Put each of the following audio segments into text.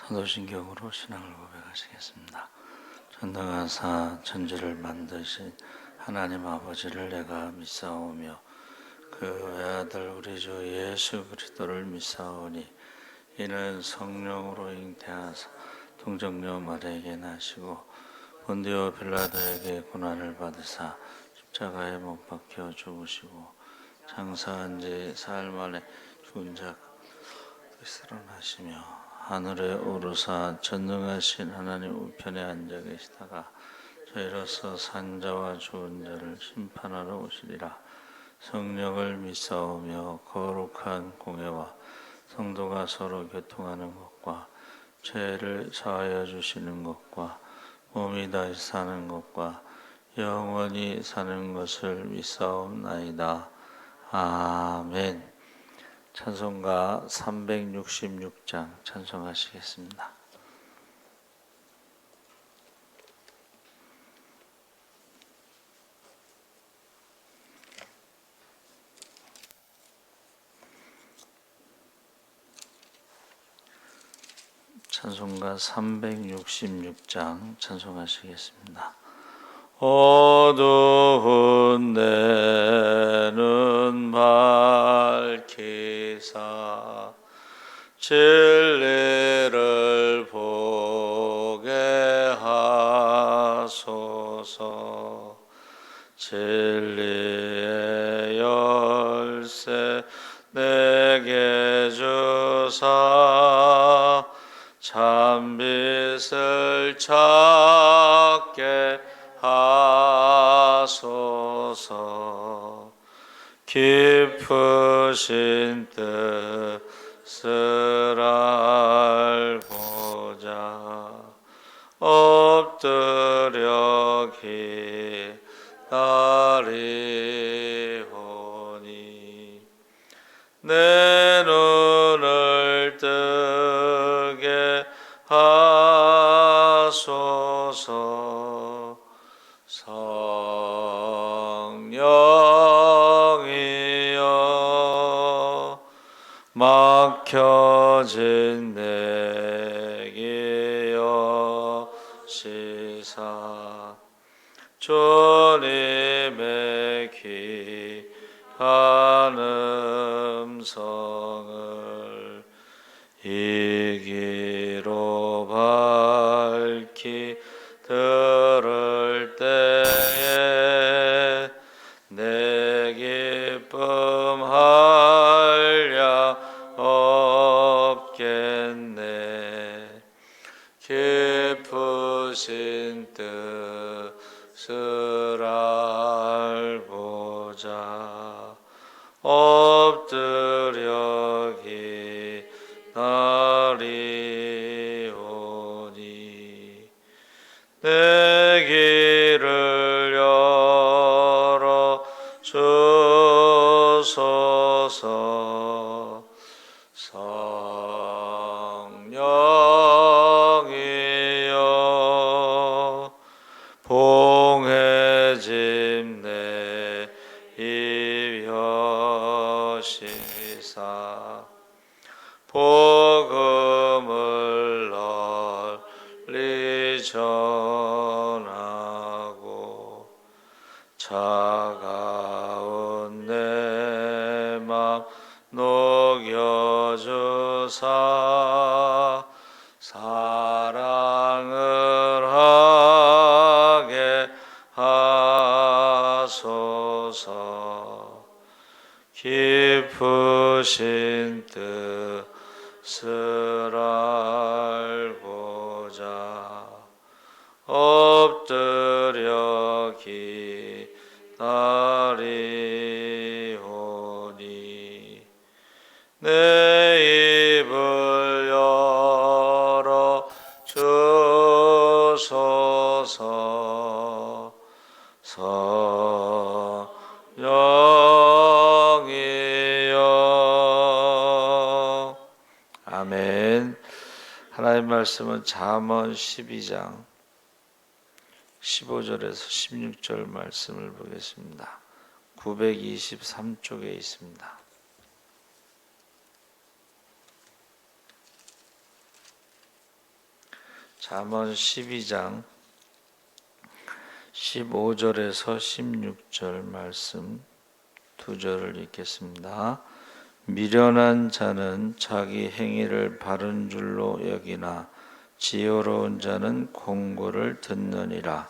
사도신경으로 신앙을 고백하시겠습니다. 전능하사 천지를 만드신 하나님 아버지를 내가 믿사오며 그 외아들 우리 주 예수 그리스도를 믿사오니 이는 성령으로 잉태하사 동정녀 마리아에게 나시고 본디오 빌라도에게 고난을 받으사 십자가에 못 박혀 죽으시고 장사한 지 사흘 만에 죽은 자 가운데서 일어나시며 하늘에 오르사 전능하신 하나님 우편에 앉아 계시다가 저희로서 산자와 죽은 자를 심판하러 오시리라. 성령을 믿사오며 거룩한 공회와 성도가 서로 교통하는 것과 죄를 사하여 주시는 것과 몸이 다시 사는 것과 영원히 사는 것을 믿사옵나이다. 아멘. 찬송가 366장 찬송하시겠습니다. 찬송가 366장 찬송하시겠습니다. 어두운 내 눈 밝히사 진리를 보게 하소서. 진리의 열쇠 내게 주사 참빛을 찾게 하소서. 깊으신 뜻을 알고자 엎드려 기다리오니 내 눈을 뜨게 하소서. 성령이여 막혀진 내 길 여시사 주님의 귀한 음성을 이 귀로 밝히 들을 때에 내 기쁨 한량 없겠네. 깊으신 뜻을 알고자 엎드려 기다리오니 내 길을 열어 주소서. 성령이여 봉해짐 내 입 여시사 복음을 널리 전하고 차가운 내 맘 녹여주사 사랑을 하게 하소서. 깊으신 뜻을 알고자 엎드려 기다리오니 내 입을 열어 주소서. 성령이여. 아멘. 하나님 말씀은 잠언 12장 15절에서 16절 말씀을 보겠습니다. 923쪽에 있습니다. 잠언 12장 15절에서 16절 말씀 두 절을 읽겠습니다. 미련한 자는 자기 행위를 바른 줄로 여기나 지혜로운 자는 공고를 듣느니라.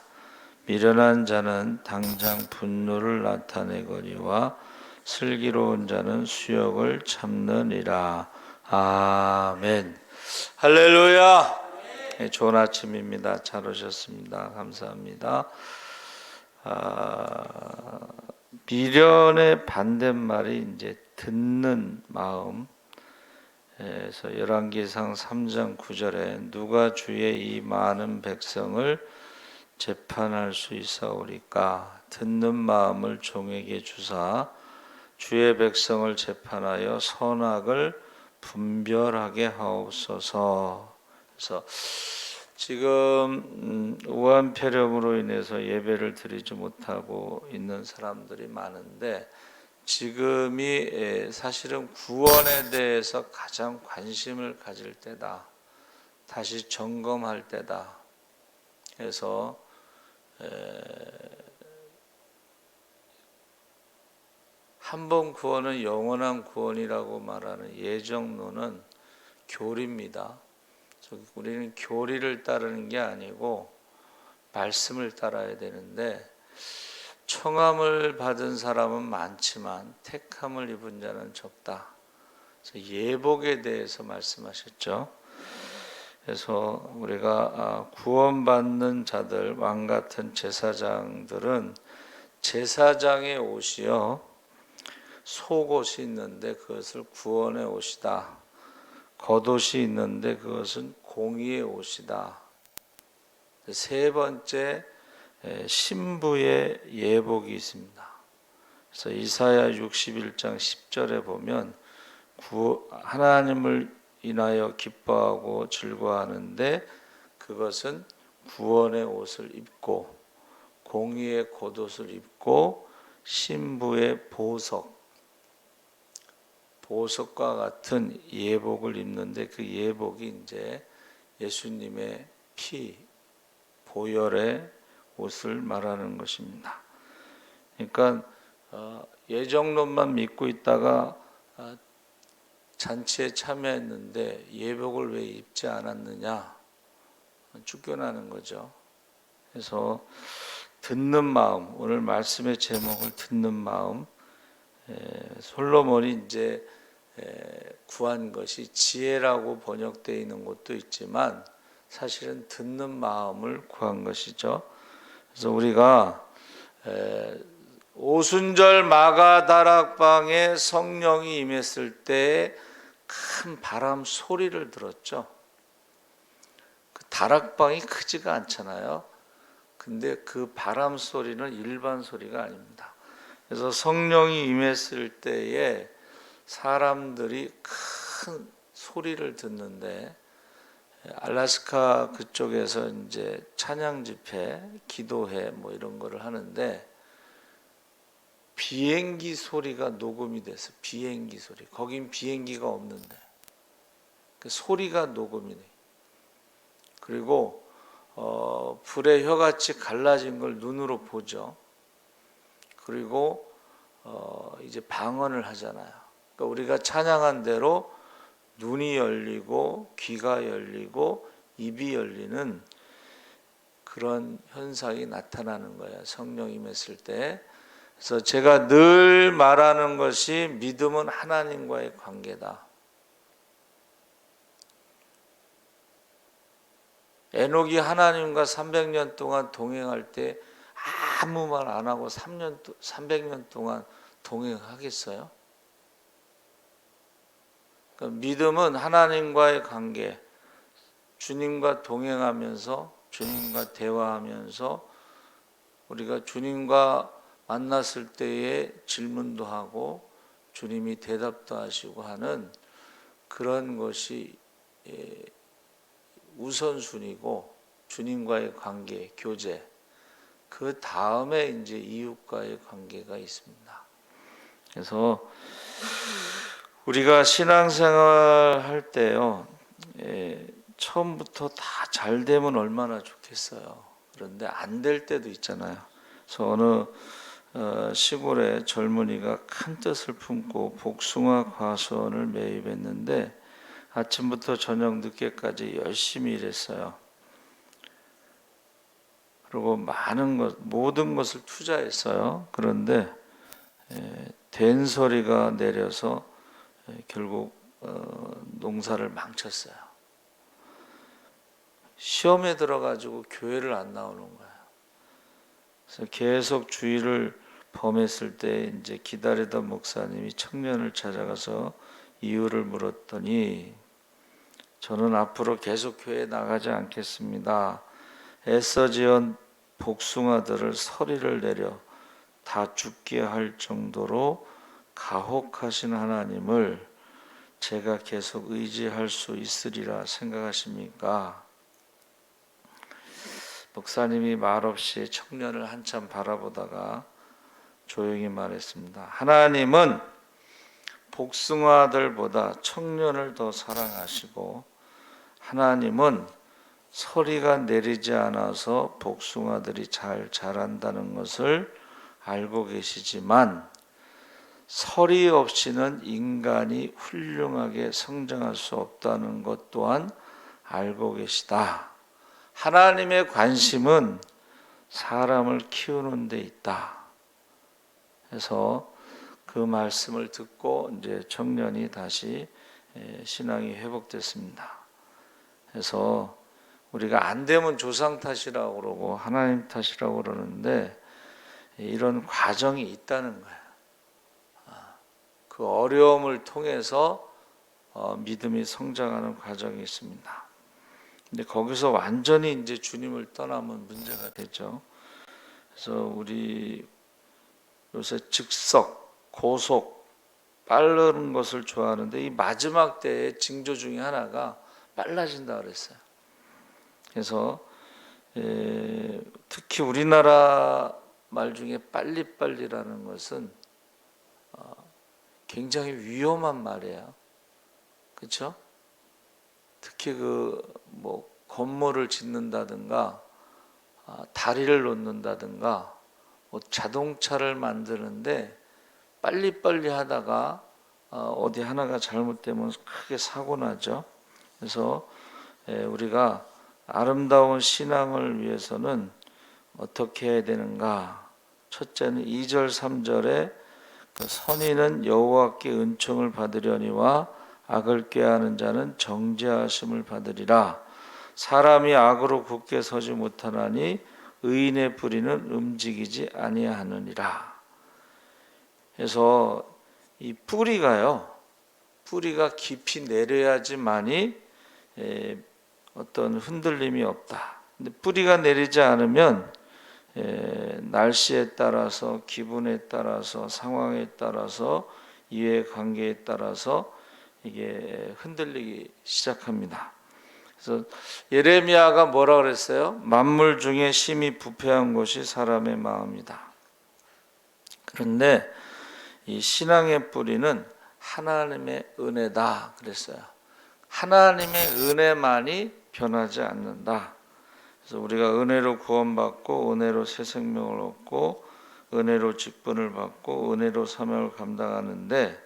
미련한 자는 당장 분노를 나타내거니와 슬기로운 자는 수욕을 참느니라. 아멘. 할렐루야. 네, 좋은 아침입니다. 잘 오셨습니다. 감사합니다. 미련의 반대말이 이제 듣는 마음. 그래서 열왕기상 3장 9절에 누가 주의 이 많은 백성을 재판할 수 있사오리까? 듣는 마음을 종에게 주사 주의 백성을 재판하여 선악을 분별하게 하옵소서. 그래서 지금 우한폐렴으로 인해서 예배를 드리지 못하고 있는 사람들이 많은데, 지금이 사실은 구원에 대해서 가장 관심을 가질 때다. 다시 점검할 때다. 그래서 한 번 구원은 영원한 구원이라고 말하는 예정론은 교리입니다. 우리는 교리를 따르는 게 아니고 말씀을 따라야 되는데, 청함을 받은 사람은 많지만 택함을 입은 자는 적다. 그래서 예복에 대해서 말씀하셨죠. 그래서 우리가 구원받는 자들, 왕 같은 제사장들은 제사장의 옷이요, 속옷이 있는데 그것을 구원의 옷이다. 겉옷이 있는데 그것은 공의의 옷이다. 세 번째, 신부의 예복이 있습니다. 그래서 이사야 61장 10절에 보면 하나님을 인하여 기뻐하고 즐거워하는데 그것은 구원의 옷을 입고 공의의 겉옷을 입고 신부의 보석과 같은 예복을 입는데, 그 예복이 이제 예수님의 피, 보혈의 옷을 말하는 것입니다. 그러니까 예정론만 믿고 있다가 잔치에 참여했는데 예복을 왜 입지 않았느냐, 쫓겨나는 거죠. 그래서 듣는 마음, 오늘 말씀의 제목을 듣는 마음. 솔로몬이 이제 구한 것이 지혜라고 번역되어 있는 곳도 있지만 사실은 듣는 마음을 구한 것이죠. 그래서 우리가 오순절 마가다락방에 성령이 임했을 때 큰 바람 소리를 들었죠. 그 다락방이 크지가 않잖아요. 근데 그 바람 소리는 일반 소리가 아닙니다. 그래서 성령이 임했을 때에 사람들이 큰 소리를 듣는데, 알래스카 그쪽에서 이제 찬양 집회, 기도회 뭐 이런 거를 하는데 비행기 소리가 녹음이 돼서, 비행기 소리. 거긴 비행기가 없는데 그 소리가 녹음이 돼. 그리고 불의 혀같이 갈라진 걸 눈으로 보죠. 그리고 이제 방언을 하잖아요. 그러니까 우리가 찬양한 대로 눈이 열리고 귀가 열리고 입이 열리는 그런 현상이 나타나는 거예요. 성령이 임했을 때. 그래서 제가 늘 말하는 것이 믿음은 하나님과의 관계다. 에녹이 하나님과 300년 동안 동행할 때 아무 말 안 하고 300년 동안 동행하겠어요? 그러니까 믿음은 하나님과의 관계, 주님과 동행하면서, 주님과 대화하면서, 우리가 주님과 만났을 때에 질문도 하고 주님이 대답도 하시고 하는 그런 것이 우선순위고, 주님과의 관계, 교제, 그 다음에 이제 이웃과의 관계가 있습니다. 그래서 우리가 신앙생활 할 때요, 처음부터 다 잘 되면 얼마나 좋겠어요. 그런데 안 될 때도 있잖아요. 그래서 어느 시골의 젊은이가 큰 뜻을 품고 복숭아 과수원을 매입했는데 아침부터 저녁 늦게까지 열심히 일했어요. 그리고 모든 것을 투자했어요. 그런데 된소리가 내려서 결국 농사를 망쳤어요. 시험에 들어가지고 교회를 안 나오는 거예요. 그래서 계속 주의를 범했을 때 이제 기다리던 목사님이 청년을 찾아가서 이유를 물었더니 저는 앞으로 계속 교회에 나가지 않겠습니다. 애써 지은 복숭아들을 서리를 내려 다 죽게 할 정도로 가혹하신 하나님을 제가 계속 의지할 수 있으리라 생각하십니까? 목사님이 말없이 청년을 한참 바라보다가 조용히 말했습니다. 하나님은 복숭아들보다 청년을 더 사랑하시고 하나님은 서리가 내리지 않아서 복숭아들이 잘 자란다는 것을 알고 계시지만 서리 없이는 인간이 훌륭하게 성장할 수 없다는 것 또한 알고 계시다. 하나님의 관심은 사람을 키우는 데 있다. 해서 그 말씀을 듣고 이제 청년이 다시 신앙이 회복됐습니다. 그래서 우리가 안 되면 조상 탓이라고 그러고 하나님 탓이라고 그러는데 이런 과정이 있다는 거예요. 그 어려움을 통해서 믿음이 성장하는 과정이 있습니다. 근데 거기서 완전히 이제 주님을 떠나면 문제가 되죠. 그래서 우리 요새 즉석, 고속, 빠른 것을 좋아하는데 이 마지막 때의 징조 중에 하나가 빨라진다 그랬어요. 그래서 특히 우리나라 말 중에 빨리빨리라는 것은 굉장히 위험한 말이에요. 그렇죠? 특히 건물을 짓는다든가 다리를 놓는다든가 자동차를 만드는데 빨리빨리 하다가 어디 하나가 잘못되면 크게 사고 나죠. 그래서 우리가 아름다운 신앙을 위해서는 어떻게 해야 되는가? 첫째는 2절 3절에 선인은 여호와께 은총을 받으려니와 악을 꾀하는 자는 정죄하심을 받으리라. 사람이 악으로 굳게 서지 못하나니 의인의 뿌리는 움직이지 아니하느니라. 그래서 이 뿌리가 깊이 내려야지만이 어떤 흔들림이 없다. 근데 뿌리가 내리지 않으면 날씨에 따라서, 기분에 따라서, 상황에 따라서, 이해관계에 따라서 이게 흔들리기 시작합니다. 그래서 예레미야가 뭐라 그랬어요? 만물 중에 심히 부패한 것이 사람의 마음이다. 그런데 이 신앙의 뿌리는 하나님의 은혜다 그랬어요. 하나님의 은혜만이 변하지 않는다. 그래서 우리가 은혜로 구원받고 은혜로 새 생명을 얻고 은혜로 직분을 받고 은혜로 사명을 감당하는데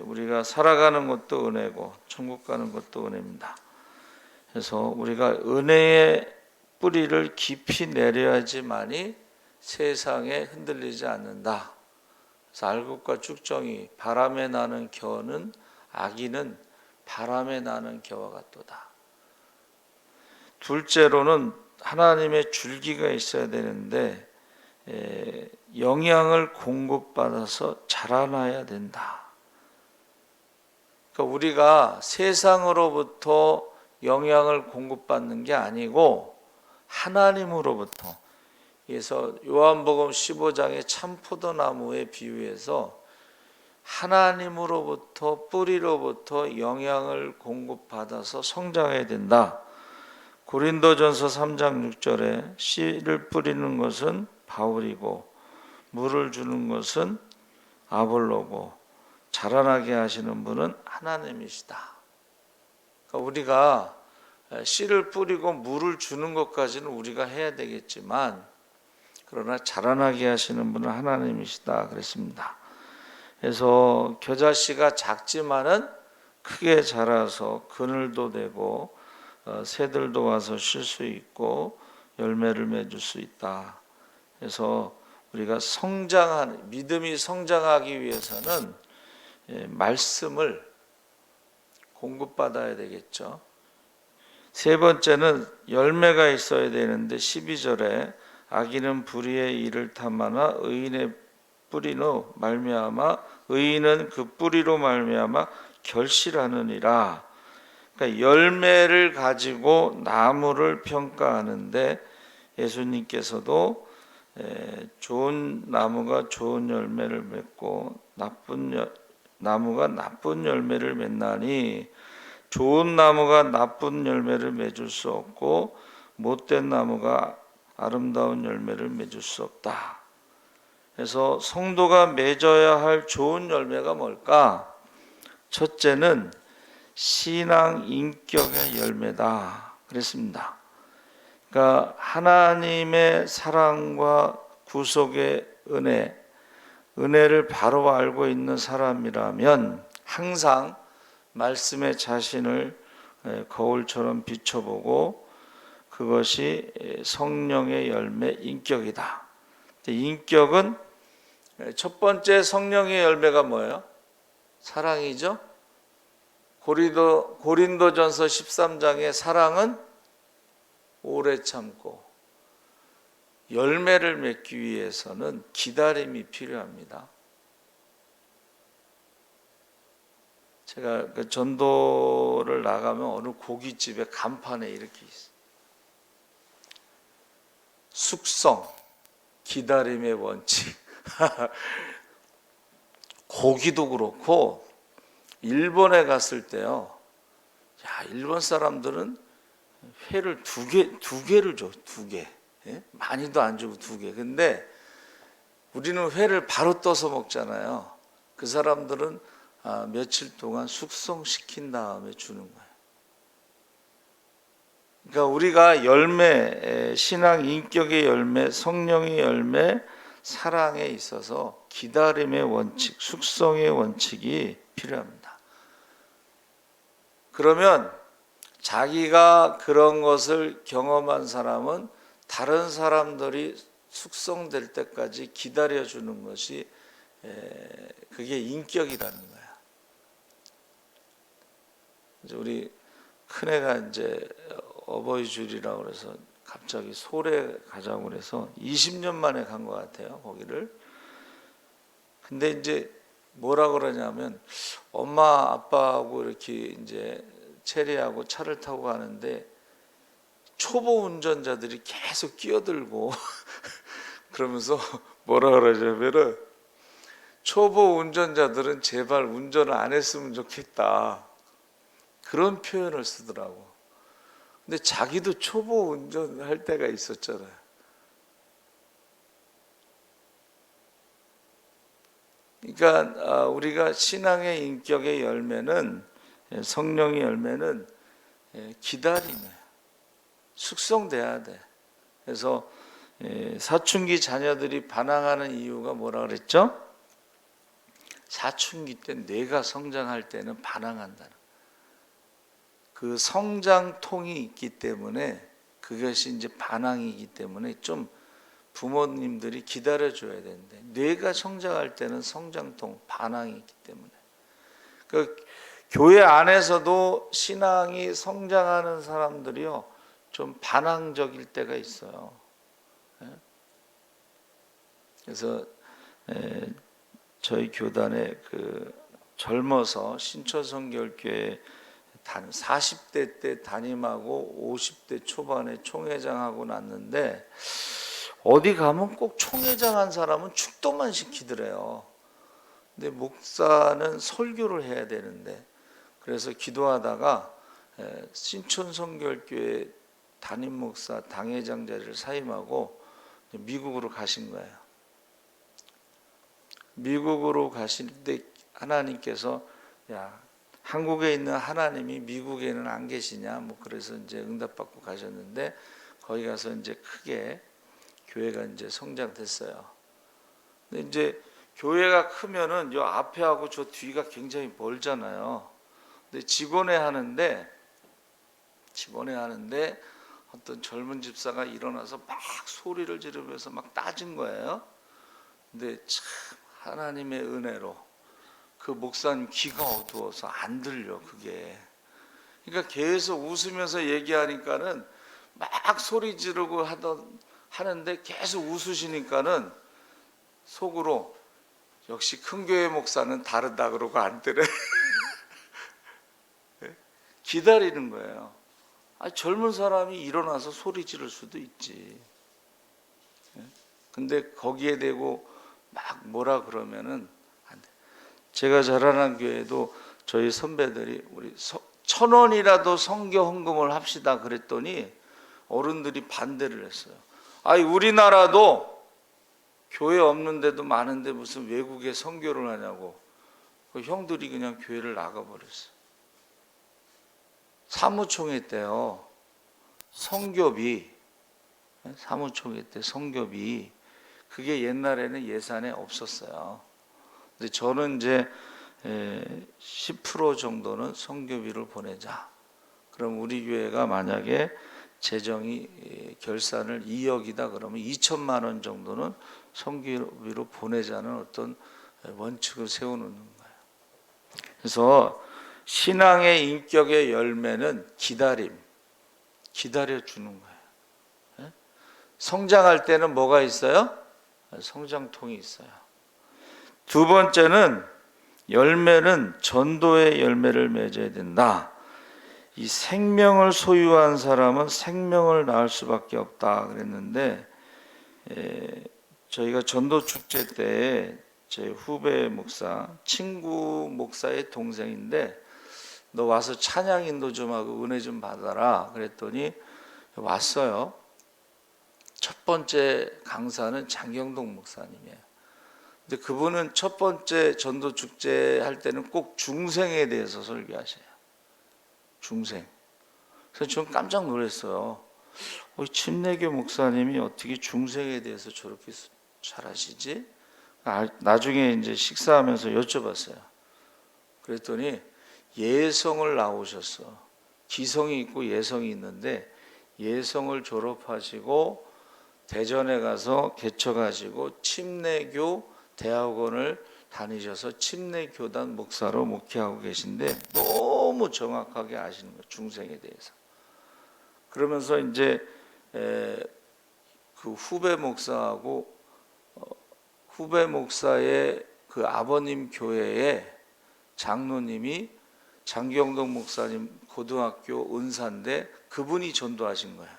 우리가 살아가는 것도 은혜고 천국 가는 것도 은혜입니다. 그래서 우리가 은혜의 뿌리를 깊이 내려야지만이 세상에 흔들리지 않는다. 그래서 알곡과 쭉정이 바람에 나는 겨는 악인은 바람에 나는 겨와 같도다. 둘째로는 하나님의 줄기가 있어야 되는데 영양을 공급받아서 자라나야 된다. 그러니까 우리가 세상으로부터 영양을 공급받는 게 아니고 하나님으로부터. 그래서 요한복음 15장의 참포도나무에 비유해서 하나님으로부터 뿌리로부터 영양을 공급받아서 성장해야 된다. 고린도전서 3장 6절에 씨를 뿌리는 것은 바울이고 물을 주는 것은 아볼로고 자라나게 하시는 분은 하나님이시다. 우리가 씨를 뿌리고 물을 주는 것까지는 우리가 해야 되겠지만, 그러나 자라나게 하시는 분은 하나님이시다 그랬습니다. 그래서 겨자씨가 작지만은 크게 자라서 그늘도 되고 새들도 와서 쉴 수 있고 열매를 맺을 수 있다. 그래서 우리가 믿음이 성장하기 위해서는 말씀을 공급받아야 되겠죠. 세 번째는 열매가 있어야 되는데 12절에 악인은 불의의 일을 탐하나 의인의 뿌리로 말미암아 의인은 그 뿌리로 말미암아 결실하느니라. 그러니까 열매를 가지고 나무를 평가하는데 예수님께서도 좋은 나무가 좋은 열매를 맺고 나쁜 나무가 나쁜 열매를 맺나니 좋은 나무가 나쁜 열매를 맺을 수 없고 못된 나무가 아름다운 열매를 맺을 수 없다. 그래서 성도가 맺어야 할 좋은 열매가 뭘까? 첫째는 신앙 인격의 열매다 그랬습니다. 그러니까 하나님의 사랑과 구속의 은혜를 바로 알고 있는 사람이라면 항상 말씀의 자신을 거울처럼 비춰보고 그것이 성령의 열매 인격이다. 인격은 첫 번째 성령의 열매가 뭐예요? 사랑이죠. 고린도전서 13장의 사랑은 오래 참고, 열매를 맺기 위해서는 기다림이 필요합니다. 제가 그 전도를 나가면 어느 고깃집에 간판에 이렇게 있어요. 숙성, 기다림의 원칙. 고기도 그렇고 일본에 갔을 때요. 일본 사람들은 회를 두 개를 줘, 두 개. 예? 많이도 안 주고 두 개. 근데 우리는 회를 바로 떠서 먹잖아요. 그 사람들은 며칠 동안 숙성시킨 다음에 주는 거예요. 그러니까 우리가 열매, 신앙 인격의 열매, 성령의 열매, 사랑에 있어서 기다림의 원칙, 숙성의 원칙이 필요합니다. 그러면 자기가 그런 것을 경험한 사람은 다른 사람들이 숙성될 때까지 기다려주는 것이 그게 인격이라는 거야. 이제 우리 큰애가 이제 어버이 줄이라고 그래서 갑자기 소래 가자고 그래서 20년 만에 간 것 같아요, 거기를. 근데 이제 뭐라 그러냐면 엄마 아빠하고 이렇게 이제 체리하고 차를 타고 가는데 초보 운전자들이 계속 끼어들고 그러면서 뭐라 그러냐면은 초보 운전자들은 제발 운전을 안 했으면 좋겠다, 그런 표현을 쓰더라고. 근데 자기도 초보 운전할 때가 있었잖아요. 그러니까 우리가 신앙의 인격의 열매는, 성령의 열매는 기다림이에요. 숙성돼야 돼. 그래서 사춘기 자녀들이 반항하는 이유가 뭐라 그랬죠? 사춘기 때 뇌가 성장할 때는 반항한다는, 그 성장통이 있기 때문에 그것이 이제 반항이기 때문에 좀 부모님들이 기다려줘야 되는데, 뇌가 성장할 때는 성장통, 반항이 있기 때문에. 그 교회 안에서도 신앙이 성장하는 사람들이요 좀 반항적일 때가 있어요. 그래서 저희 교단에 그 젊어서 신초성결교회 40대 때 담임하고 50대 초반에 총회장하고 났는데, 어디 가면 꼭 총회장 한 사람은 축도만 시키더래요. 근데 목사는 설교를 해야 되는데, 그래서 기도하다가 신촌성결교회 담임 목사 당회장 자리를 사임하고 미국으로 가신 거예요. 미국으로 가실 때 하나님께서 야, 한국에 있는 하나님이 미국에는 안 계시냐, 뭐 그래서 이제 응답받고 가셨는데 거기 가서 이제 크게 교회가 이제 성장됐어요. 근데 이제 교회가 크면은 요 앞에하고 저 뒤가 굉장히 멀잖아요. 근데 집원회 하는데 어떤 젊은 집사가 일어나서 막 소리를 지르면서 막 따진 거예요. 근데 참 하나님의 은혜로 그 목사님 귀가 어두워서 안 들려 그게. 그러니까 계속 웃으면서 얘기하니까는 막 소리 지르고 하는데 계속 웃으시니까는 속으로 역시 큰 교회 목사는 다르다 그러고 안 들어. 기다리는 거예요. 젊은 사람이 일어나서 소리 지를 수도 있지. 근데 거기에 대고 막 뭐라 그러면은 안 돼. 제가 자라난 교회도 저희 선배들이 우리 1,000원이라도 선교 헌금을 합시다 그랬더니 어른들이 반대를 했어요. 우리나라도 교회 없는데도 많은데 무슨 외국에 선교를 하냐고. 그 형들이 그냥 교회를 나가버렸어요. 사무총회 때요, 선교비, 사무총회 때 선교비, 그게 옛날에는 예산에 없었어요. 근데 저는 이제 10% 정도는 선교비를 보내자. 그럼 우리 교회가 만약에 재정이 결산을 2억이다 그러면 2천만 원 정도는 선교비로 보내자는 어떤 원칙을 세우는 거예요. 그래서 신앙의 인격의 열매는 기다려 주는 거예요. 성장할 때는 뭐가 있어요? 성장통이 있어요. 두 번째는 열매는 전도의 열매를 맺어야 된다. 이 생명을 소유한 사람은 생명을 낳을 수밖에 없다 그랬는데, 저희가 전도 축제 때 제 후배 목사, 친구 목사의 동생인데 너 와서 찬양 인도 좀 하고 은혜 좀 받아라 그랬더니 왔어요. 첫 번째 강사는 장경동 목사님이에요. 근데 그분은 첫 번째 전도 축제 할 때는 꼭 중생에 대해서 설교하셔요. 중생. 그래서 좀 깜짝 놀랐어요. 침례교 목사님이 어떻게 중생에 대해서 저렇게 잘하시지? 나중에 이제 식사하면서 여쭤봤어요. 그랬더니 예성을 나오셨어. 기성이 있고 예성이 있는데 예성을 졸업하시고 대전에 가서 개척하시고 침례교 대학원을 다니셔서 침례교단 목사로 목회하고 계신데 너무 정확하게 아시는 거예요. 중생에 대해서. 그러면서 이제 그 후배 목사의 그 아버님 교회에 장로님이 장경동 목사님 고등학교 은사인데 그분이 전도하신 거야.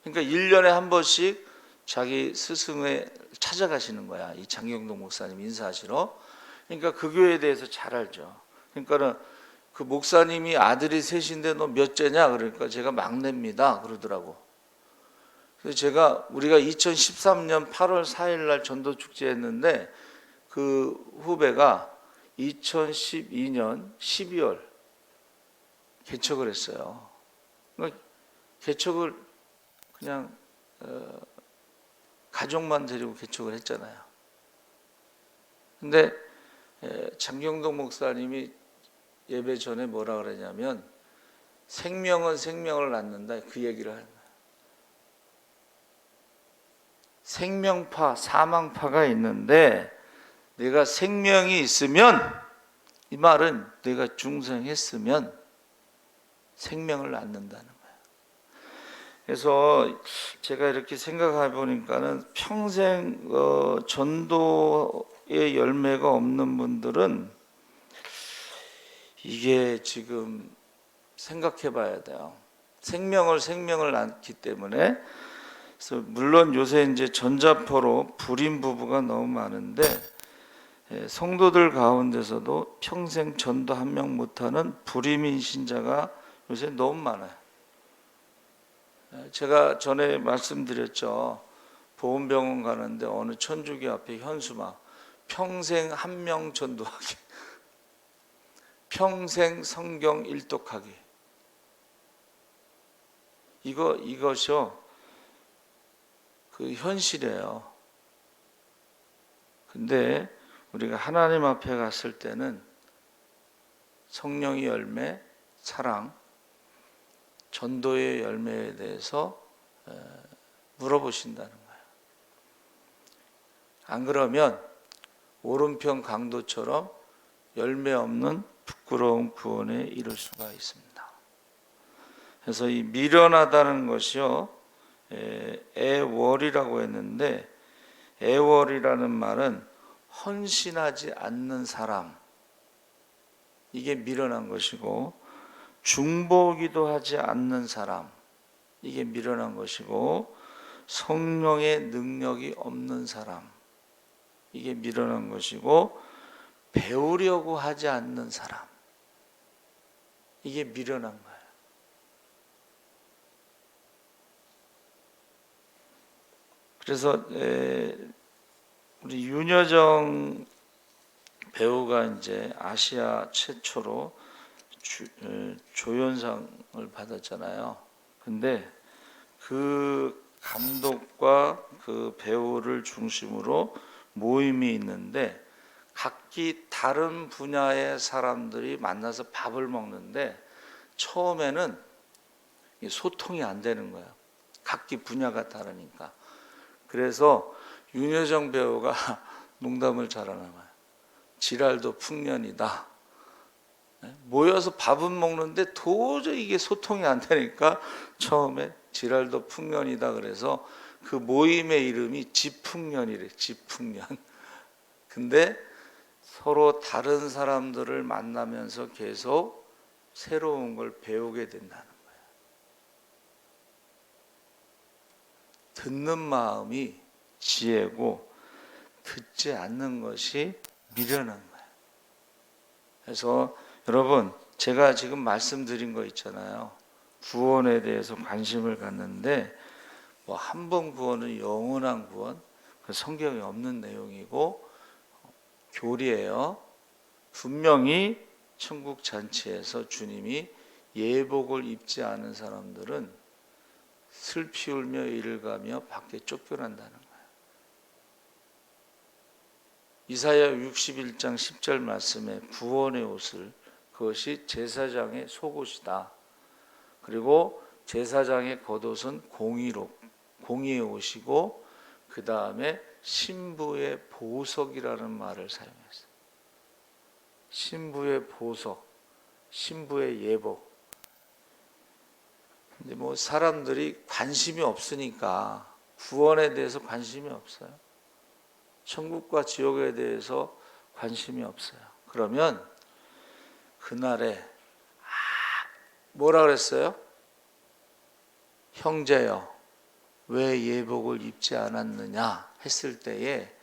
그러니까 1년에 한 번씩 자기 스승을 찾아가시는 거야. 이 장경동 목사님 인사하시러. 그러니까 그 교회에 대해서 잘 알죠. 그러니까는 그 목사님이 아들이 셋인데 너 몇째냐? 그러니까 제가 막내입니다. 그러더라고. 그래서 우리가 2013년 8월 4일 날 전도 축제 했는데 그 후배가 2012년 12월 개척을 했어요. 그러니까 개척을 그냥 가족만 데리고 개척을 했잖아요. 근데 장경동 목사님이 예배 전에 뭐라 그러냐면 생명은 생명을 낳는다 그 얘기를 하는 거예요. 생명파, 사망파가 있는데 내가 생명이 있으면, 이 말은 내가 중생했으면 생명을 낳는다는 거예요. 그래서 제가 이렇게 생각해 보니까는 평생 전도의 열매가 없는 분들은 이게 지금 생각해 봐야 돼요. 생명을 낳기 때문에. 그래서 물론 요새 이제 전자포로 불임 부부가 너무 많은데 성도들 가운데서도 평생 전도 한 명 못하는 불임인 신자가 요새 너무 많아요. 제가 전에 말씀드렸죠. 보험병원 가는데 어느 천주교 앞에 현수막 평생 한 명 전도하기. 평생 성경 일독하기. 이것이요, 그 현실이에요. 근데 우리가 하나님 앞에 갔을 때는 성령의 열매, 사랑, 전도의 열매에 대해서 물어보신다는 거예요. 안 그러면 오른편 강도처럼 열매 없는 부끄러운 구원에 이를 수가 있습니다. 그래서 이 미련하다는 것이요, 애월이라고 했는데, 애월이라는 말은 헌신하지 않는 사람, 이게 미련한 것이고, 중보기도 하지 않는 사람, 이게 미련한 것이고, 성령의 능력이 없는 사람, 이게 미련한 것이고, 배우려고 하지 않는 사람, 이게 미련한 거예요. 그래서 우리 윤여정 배우가 이제 아시아 최초로 조연상을 받았잖아요. 근데 그 감독과 그 배우를 중심으로 모임이 있는데, 각기 다른 분야의 사람들이 만나서 밥을 먹는데 처음에는 소통이 안 되는 거예요. 각기 분야가 다르니까. 그래서 윤여정 배우가 농담을 잘하는 거예요. 지랄도 풍년이다. 모여서 밥은 먹는데 도저히 이게 소통이 안 되니까 처음에 지랄도 풍년이다 그래서 그 모임의 이름이 지풍년이래. 지풍년. 근데 서로 다른 사람들을 만나면서 계속 새로운 걸 배우게 된다는 거예요. 듣는 마음이 지혜고 듣지 않는 것이 미련한 거예요. 그래서 여러분, 제가 지금 말씀드린 거 있잖아요. 구원에 대해서 관심을 갖는데, 뭐 한 번 구원은 영원한 구원, 그 성경에 없는 내용이고 교리예요. 분명히 천국 잔치에서 주님이 예복을 입지 않은 사람들은 슬피 울며 이를 가며 밖에 쫓겨난다는 거예요. 이사야 61장 10절 말씀에 구원의 옷을, 그것이 제사장의 속옷이다. 그리고 제사장의 겉옷은 공의의 옷이고, 그 다음에 신부의 보석이라는 말을 사용했어요. 신부의 보석, 신부의 예복. 근데 뭐 사람들이 관심이 없으니까 구원에 대해서 관심이 없어요. 천국과 지옥에 대해서 관심이 없어요. 그러면 그날에 뭐라 그랬어요? 형제여, 왜 예복을 입지 않았느냐 했을 때에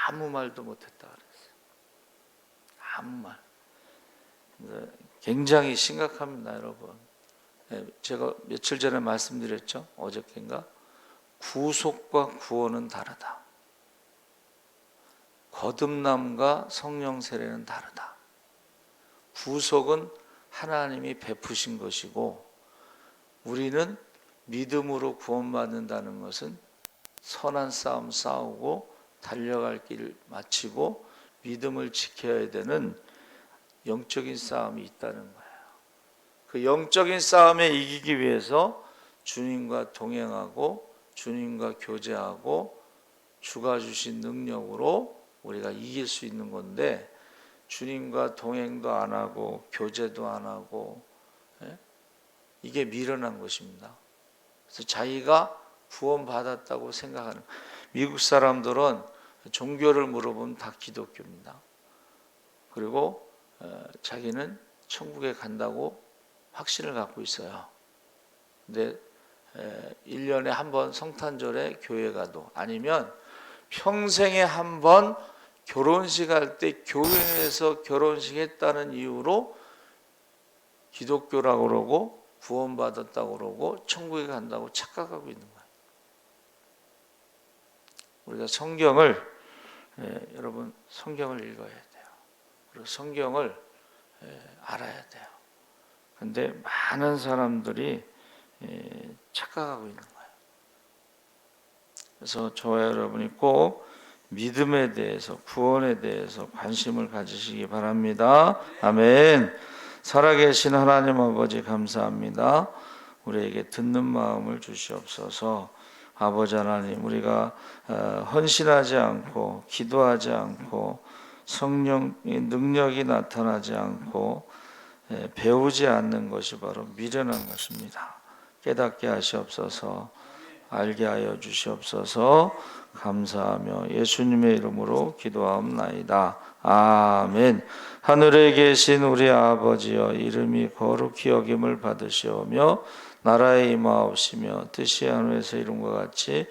아무 말도 못했다 그랬어요. 아무 말. 굉장히 심각합니다, 여러분. 제가 며칠 전에 말씀드렸죠? 어저께인가? 구속과 구원은 다르다. 거듭남과 성령 세례는 다르다. 구속은 하나님이 베푸신 것이고, 우리는 믿음으로 구원받는다는 것은 선한 싸움 싸우고 달려갈 길 마치고 믿음을 지켜야 되는 영적인 싸움이 있다는 거예요. 그 영적인 싸움에 이기기 위해서 주님과 동행하고 주님과 교제하고 주가 주신 능력으로 우리가 이길 수 있는 건데, 주님과 동행도 안 하고 교제도 안 하고, 이게 미련한 것입니다. 그래서 자기가 구원받았다고 생각하는, 미국 사람들은 종교를 물어보면 다 기독교입니다. 그리고 자기는 천국에 간다고 확신을 갖고 있어요. 근데 1년에 한 번 성탄절에 교회 가도, 아니면 평생에 한 번 결혼식 할 때 교회에서 결혼식 했다는 이유로 기독교라고 그러고 구원받았다고 그러고 천국에 간다고 착각하고 있는 거예요. 우리가 성경을, 여러분 성경을 읽어야 돼요. 그리고 성경을 알아야 돼요. 근데 많은 사람들이 착각하고 있는 거예요. 그래서 저와 여러분이 꼭 믿음에 대해서, 구원에 대해서 관심을 가지시기 바랍니다. 아멘. 살아계신 하나님 아버지 감사합니다. 우리에게 듣는 마음을 주시옵소서. 아버지 하나님, 우리가 헌신하지 않고 기도하지 않고 성령의 능력이 나타나지 않고 배우지 않는 것이 바로 미련한 것입니다. 깨닫게 하시옵소서. 알게 하여 주시옵소서. 감사하며 예수님의 이름으로 기도하옵나이다. 아멘. 하늘에 계신 우리 아버지여, 이름이 거룩히 여김을 받으시오며 나라의 임하옵시며 뜻이 하늘에서 이룬 것 같이